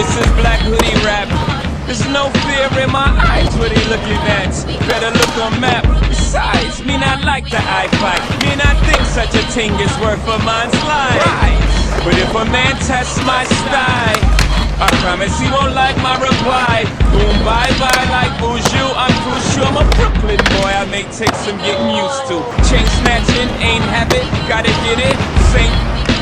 This is Black Hoodie rap. There's no fear in my eyes, what he looking at? Better look on map. Besides, me not like the eye fight. Me not think such a thing is worth a man's life. But if a man tests my style, I promise he won't like my reply. Boom, bye bye like bonjour. I'm too sure I'm a Brooklyn boy. I may take some getting used to. Chain snatching, ain't habit, gotta get it. Saint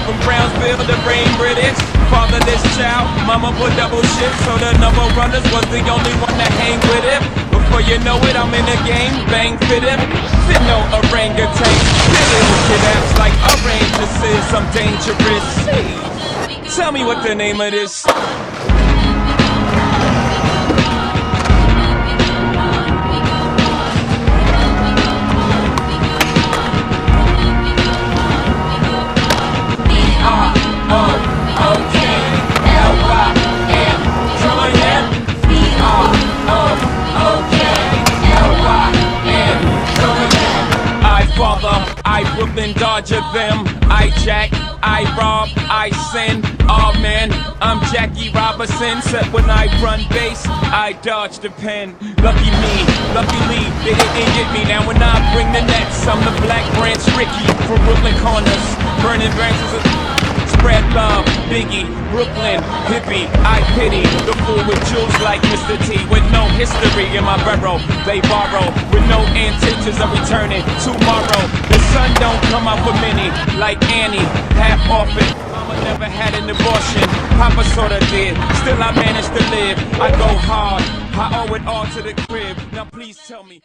from Brownsville to Brain British. Fatherless child, mama put double shift, so the number runners was the only one to hang with him. Before you know it, I'm in the game, bang fit him. Fit no orangutan, little kidnaps like oranguses. I'm dangerous. Tell me what the name of this. I Brooklyn Dodger them, I jack, I rob, I sin. Oh man, I'm Jackie Robinson. Except when I run base, I dodge the pen. Lucky me, luckily they didn't get me. Now when I bring the nets, I'm the Black Branch Ricky from Brooklyn corners, burning branches of spread love, Biggie, Brooklyn, hippie, I pity the fool with jewels like Mr. T. With no history in my barrel, they borrow with no intentions of returning tomorrow. The sun don't come out for many, like Annie, half off it. Mama never had an abortion, Papa sorta did. Still I managed to live, I go hard, I owe it all to the crib. Now please tell me